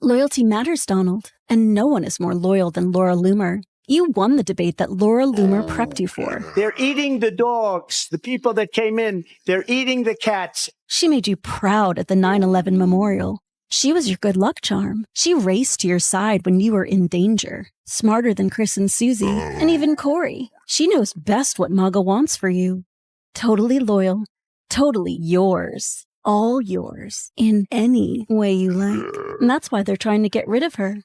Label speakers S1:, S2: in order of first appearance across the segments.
S1: Loyalty matters, Donald, and no one is more loyal than Laura Loomer. You won the debate that Laura Loomer prepped you for.
S2: They're eating the dogs, the people that came in. They're eating the cats.
S1: She made you proud at the 9/11 memorial. She was your good luck charm. She raced to your side when you were in danger. Smarter than Chris and Susie, and even Corey. She knows best what MAGA wants for you. Totally loyal. Totally yours. All yours. In any way you like. And that's why they're trying to get rid of her.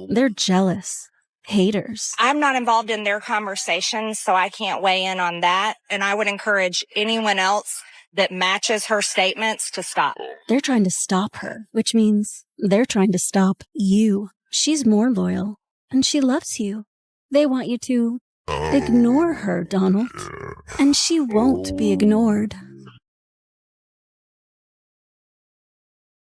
S1: They're jealous. Haters.
S3: I'm not involved in their conversations, so I can't weigh in on that. And I would encourage anyone else that matches her statements to stop.
S1: They're trying to stop her, which means they're trying to stop you. She's more loyal, and she loves you. They want you to ignore her, Donald. And she won't be ignored.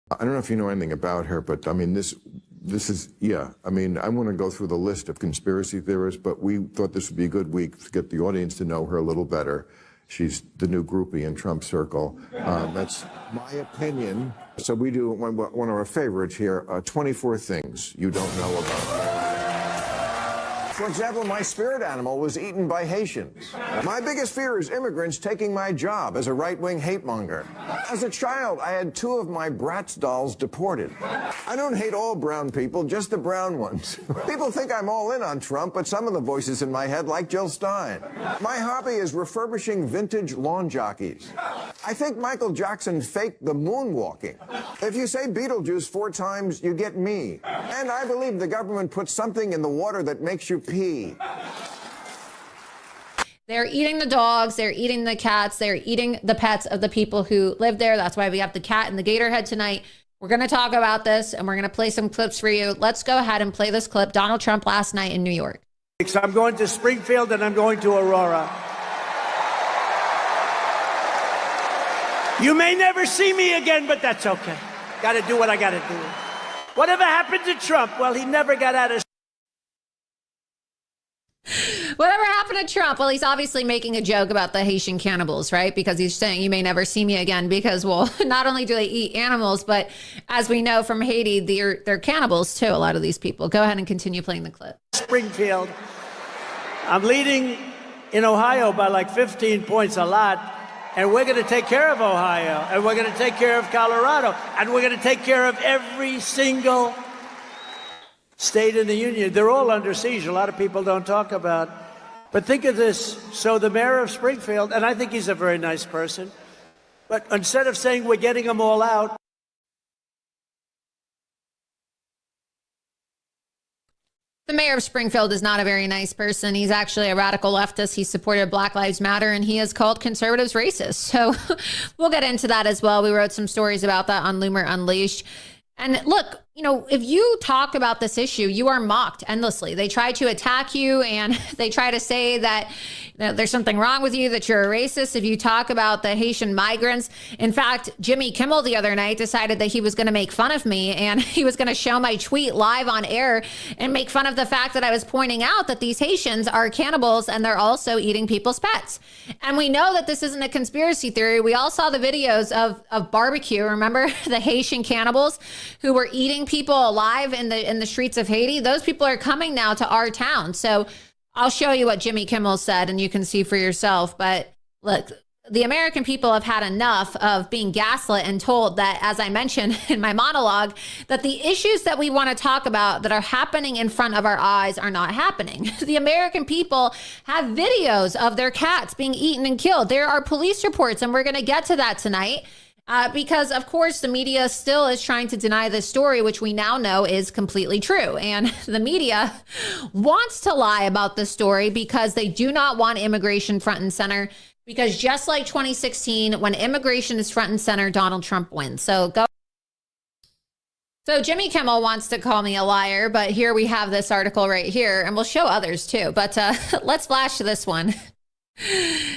S4: I don't know if you know anything about her, but I mean, this is, yeah. I mean, I want to go through the list of conspiracy theorists, but we thought this would be a good week to get the audience to know her a little better. She's the new groupie in Trump's circle. That's my opinion. So we do one of our favorites here, 24 things you don't know about. For example, my spirit animal was eaten by Haitians. My biggest fear is immigrants taking my job as a right-wing hate monger. As a child, I had 2 of my Bratz dolls deported. I don't hate all brown people, just the brown ones. People think I'm all in on Trump, but some of the voices in my head like Jill Stein. My hobby is refurbishing vintage lawn jockeys. I think Michael Jackson faked the moonwalking. If you say Beetlejuice 4 times, you get me. And I believe the government puts something in the water that makes you pee.
S5: They're eating the dogs, they're eating the cats, they're eating the pets of the people who live there. That's why we have the cat and the gator head tonight. We're going to talk about this and we're going to play some clips for you. Let's go ahead and play this clip. Donald Trump last night in New York.
S2: I'm going to Springfield and I'm going to Aurora. You may never see me again, but that's okay. Got to do what I got to do. Whatever happened to Trump? Well, he never got out of...
S5: Whatever happened to Trump? Well, he's obviously making a joke about the Haitian cannibals, right? Because he's saying you may never see me again because, well, not only do they eat animals, but as we know from Haiti, they're cannibals too, a lot of these people. Go ahead and continue playing the clip.
S2: Springfield. I'm leading in Ohio by like 15 points, a lot. And we're going to take care of Ohio. And we're going to take care of Colorado. And we're going to take care of every single state in the union. They're all under siege. A lot of people don't talk about. But think of this. So the mayor of Springfield, and I think he's a very nice person, but instead of saying we're getting them all out.
S5: The mayor of Springfield is not a very nice person. He's actually a radical leftist. He supported Black Lives Matter, and he has called conservatives racist. So we'll get into that as well. We wrote some stories about that on Loomer Unleashed. And look, you know, if you talk about this issue, you are mocked endlessly. They try to attack you and they try to say that there's something wrong with you, that you're a racist if you talk about the Haitian migrants. In fact, Jimmy Kimmel the other night decided that he was going to make fun of me and he was going to show my tweet live on air and make fun of the fact that I was pointing out that these Haitians are cannibals and they're also eating people's pets. And we know that this isn't a conspiracy theory. We all saw the videos of barbecue. Remember the Haitian cannibals who were eating people alive in the streets of Haiti? Those people are coming now to our town. So I'll show you what Jimmy Kimmel said and you can see for yourself. But look, the American people have had enough of being gaslit and told that, as I mentioned in my monologue, that the issues that we want to talk about that are happening in front of our eyes are not happening. The American people have videos of their cats being eaten and killed. There are police reports, and we're going to get to that tonight. Because, of course, the media still is trying to deny this story, which we now know is completely true. And the media wants to lie about this story because they do not want immigration front and center. Because just like 2016, when immigration is front and center, Donald Trump wins. So Jimmy Kimmel wants to call me a liar, but here we have this article right here, and we'll show others too. But let's flash to this one.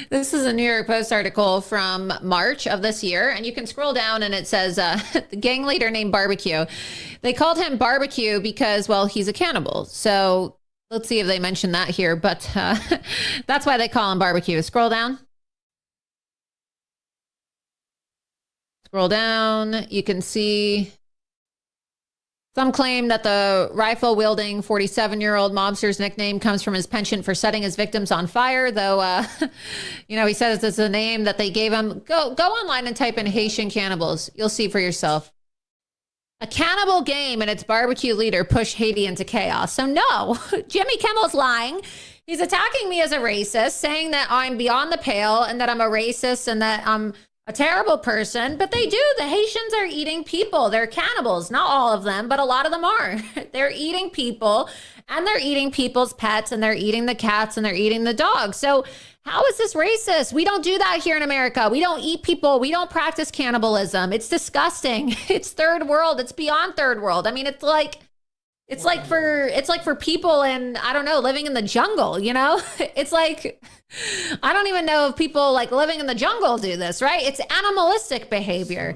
S5: This is a New York Post article from March of this year, and you can scroll down and it says the gang leader named Barbecue. They called him Barbecue because, well, he's a cannibal. So let's see if they mention that here, but that's why they call him Barbecue. Scroll down. Scroll down. You can see Some claim that the rifle-wielding 47-year-old mobster's nickname comes from his penchant for setting his victims on fire, though, he says it's a name that they gave him. Go online and type in Haitian cannibals. You'll see for yourself. A cannibal game and its barbecue leader push Haiti into chaos. So no, Jimmy Kimmel's lying. He's attacking me as a racist, saying that I'm beyond the pale and that I'm a racist and that I'm a terrible person. But they do. The Haitians are eating people. They're cannibals. Not all of them, but a lot of them are. They're eating people and they're eating people's pets and they're eating the cats and they're eating the dogs. So how is this racist? We don't do that here in America. We don't eat people. We don't practice cannibalism. It's disgusting. It's third world. It's beyond third world. I mean, it's like for people in, I don't know, living in the jungle, It's like, I don't even know if people like living in the jungle do this, right? It's animalistic behavior.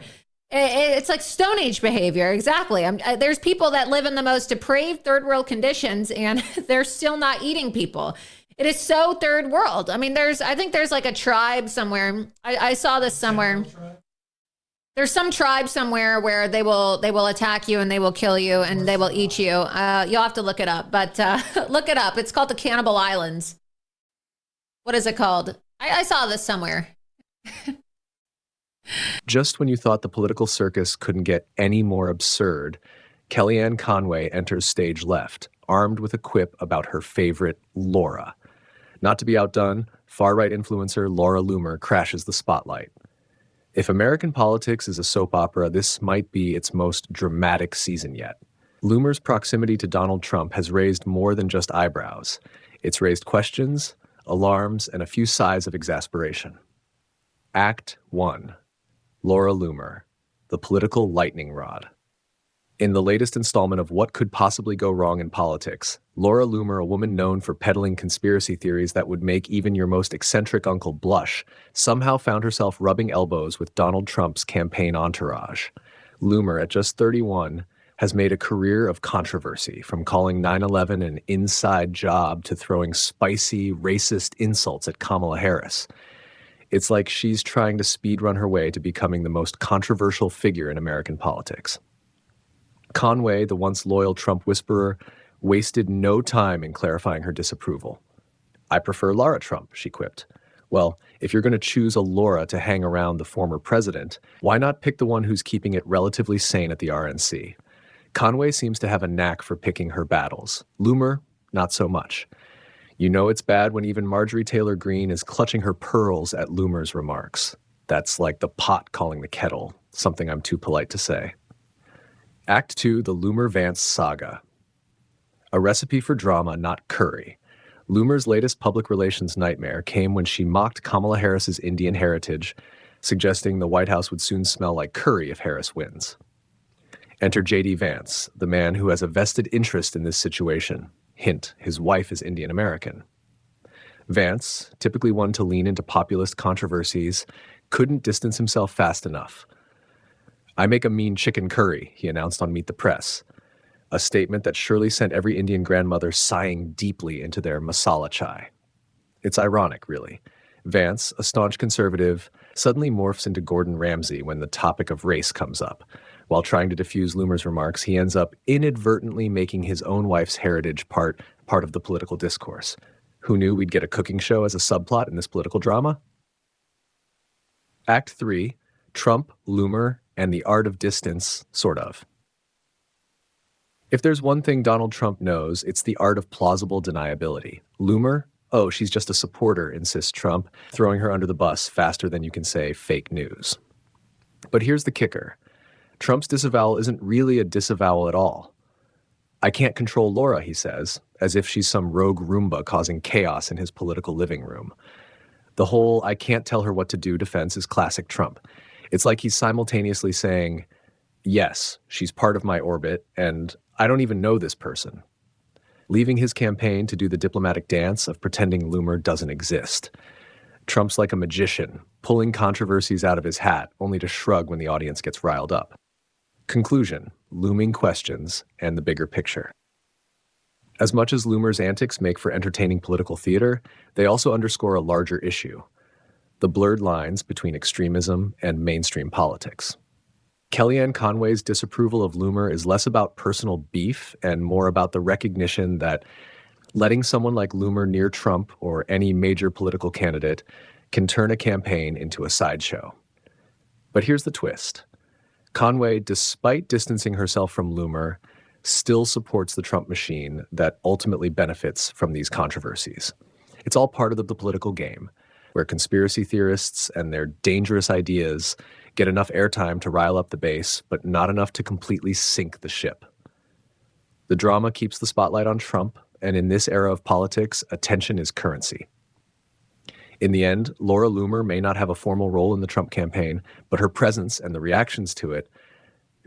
S5: It's like Stone Age behavior. Exactly. There's people that live in the most depraved third world conditions and they're still not eating people. It is so third world. I mean, I think there's like a tribe somewhere. I saw this somewhere. There's some tribe somewhere where they will attack you and they will kill you and they will eat you. You'll have to look it up, but look it up. It's called the Cannibal Islands. What is it called? I saw this somewhere.
S6: Just when you thought the political circus couldn't get any more absurd, Kellyanne Conway enters stage left, armed with a quip about her favorite Laura. Not to be outdone, far-right influencer Laura Loomer crashes the spotlight. If American politics is a soap opera, this might be its most dramatic season yet. Loomer's proximity to Donald Trump has raised more than just eyebrows. It's raised questions, alarms, and a few sighs of exasperation. Act 1. Laura Loomer, the political lightning rod. In the latest installment of What Could Possibly Go Wrong in Politics, Laura Loomer, a woman known for peddling conspiracy theories that would make even your most eccentric uncle blush, somehow found herself rubbing elbows with Donald Trump's campaign entourage. Loomer, at just 31, has made a career of controversy, from calling 9/11 an inside job to throwing spicy, racist insults at Kamala Harris. It's like she's trying to speedrun her way to becoming the most controversial figure in American politics. Conway, the once loyal Trump whisperer, wasted no time in clarifying her disapproval. "I prefer Laura Trump," she quipped. Well, if you're going to choose a Laura to hang around the former president, why not pick the one who's keeping it relatively sane at the RNC? Conway seems to have a knack for picking her battles. Loomer, not so much. You know it's bad when even Marjorie Taylor Greene is clutching her pearls at Loomer's remarks. That's like the pot calling the kettle, something I'm too polite to say. Act 2, the Loomer-Vance saga. A recipe for drama, not curry. Loomer's latest public relations nightmare came when she mocked Kamala Harris's Indian heritage, suggesting the White House would soon smell like curry if Harris wins. Enter J.D. Vance, the man who has a vested interest in this situation. Hint, his wife is Indian American. Vance, typically one to lean into populist controversies, couldn't distance himself fast enough. "I make a mean chicken curry," he announced on Meet the Press, a statement that surely sent every Indian grandmother sighing deeply into their masala chai. It's ironic, really. Vance, a staunch conservative, suddenly morphs into Gordon Ramsay when the topic of race comes up. While trying to defuse Loomer's remarks, he ends up inadvertently making his own wife's heritage part of the political discourse. Who knew we'd get a cooking show as a subplot in this political drama? Act 3, Trump, Loomer, and the art of distance, sort of. If there's one thing Donald Trump knows, it's the art of plausible deniability. Loomer? Oh, she's just a supporter, insists Trump, throwing her under the bus faster than you can say fake news. But here's the kicker. Trump's disavowal isn't really a disavowal at all. "I can't control Laura," he says, as if she's some rogue Roomba causing chaos in his political living room. The whole "I can't tell her what to do" defense is classic Trump. It's like he's simultaneously saying, yes, she's part of my orbit, and I don't even know this person. Leaving his campaign to do the diplomatic dance of pretending Loomer doesn't exist. Trump's like a magician, pulling controversies out of his hat, only to shrug when the audience gets riled up. Conclusion, looming questions, and the bigger picture. As much as Loomer's antics make for entertaining political theater, they also underscore a larger issue: the blurred lines between extremism and mainstream politics. Kellyanne Conway's disapproval of Loomer is less about personal beef and more about the recognition that letting someone like Loomer near Trump or any major political candidate can turn a campaign into a sideshow. But here's the twist. Conway, despite distancing herself from Loomer, still supports the Trump machine that ultimately benefits from these controversies. It's all part of the political game, where conspiracy theorists and their dangerous ideas get enough airtime to rile up the base, but not enough to completely sink the ship. The drama keeps the spotlight on Trump, and in this era of politics, attention is currency. In the end, Laura Loomer may not have a formal role in the Trump campaign, but her presence and the reactions to it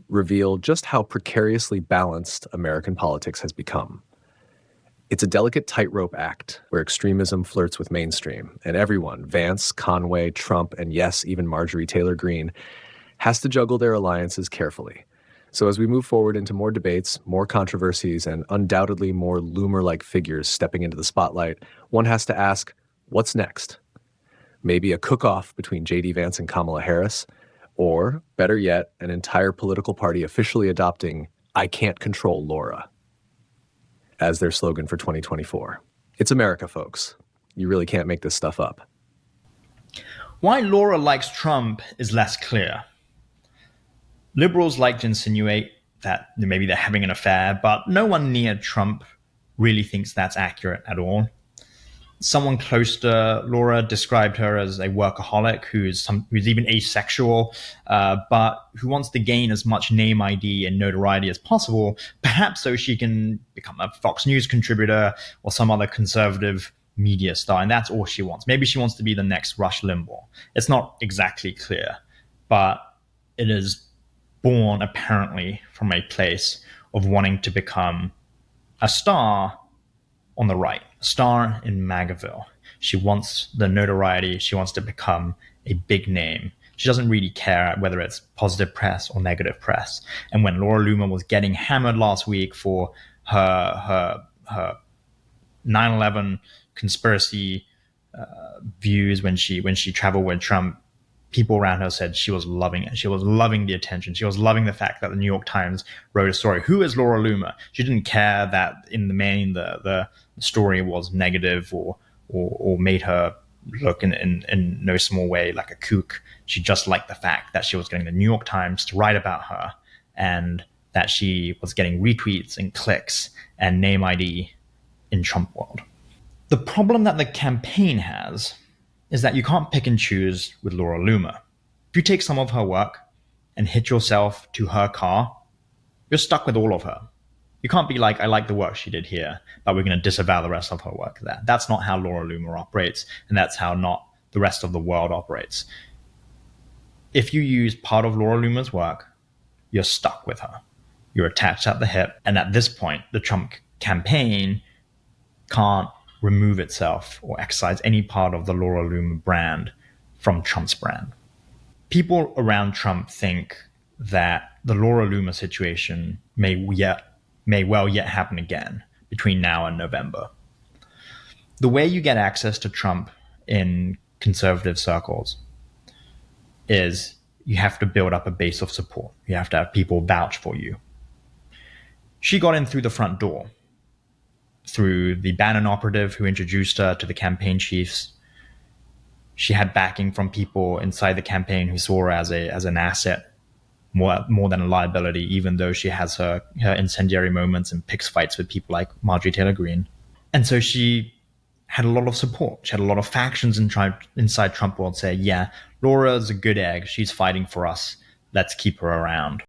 S6: reveal just how precariously balanced American politics has become. It's a delicate tightrope act where extremism flirts with mainstream, and everyone, Vance, Conway, Trump, and yes, even Marjorie Taylor Greene, has to juggle their alliances carefully. So as we move forward into more debates, more controversies, and undoubtedly more Loomer-like figures stepping into the spotlight, one has to ask, what's next? Maybe a cook-off between J.D. Vance and Kamala Harris, or, better yet, an entire political party officially adopting "I can't control Laura" as their slogan for 2024. It's America, folks. You really can't make this stuff up.
S7: Why Laura likes Trump is less clear. Liberals like to insinuate that maybe they're having an affair, but no one near Trump really thinks that's accurate at all. Someone close to Laura described her as a workaholic who's even asexual, but who wants to gain as much name ID and notoriety as possible, perhaps so she can become a Fox News contributor or some other conservative media star, and that's all she wants. Maybe she wants to be the next Rush Limbaugh. It's not exactly clear, but it is born apparently from a place of wanting to become a star on the right, a star in MAGAville. She wants the notoriety. She wants to become a big name. She doesn't really care whether it's positive press or negative press. And when Laura Loomer was getting hammered last week for her 9/11 conspiracy views when she traveled with Trump, people around her said she was loving it. She was loving the attention. She was loving the fact that the New York Times wrote a story. Who is Laura Loomer? She didn't care that in the main the story was negative or made her look in no small way like a kook. She just liked the fact that she was getting the New York Times to write about her and that she was getting retweets and clicks and name ID in Trump world. The problem that the campaign has is that you can't pick and choose with Laura Loomer. If you take some of her work and hitch yourself to her car, you're stuck with all of her. You can't be like, I like the work she did here, but we're going to disavow the rest of her work there. That's not how Laura Loomer operates, and that's how not the rest of the world operates. If you use part of Laura Loomer's work, you're stuck with her. You're attached at the hip, and at this point, the Trump campaign can't remove itself or excise any part of the Laura Loomer brand from Trump's brand. People around Trump think that the Laura Loomer situation may well yet happen again between now and November. The way you get access to Trump in conservative circles is you have to build up a base of support. You have to have people vouch for you. She got in through the front door, through the Bannon operative who introduced her to the campaign chiefs. She had backing from people inside the campaign who saw her as an asset, more than a liability, even though she has her incendiary moments and picks fights with people like Marjorie Taylor Greene. And so she had a lot of support. She had a lot of factions inside Trump world say, yeah, Laura's a good egg. She's fighting for us. Let's keep her around.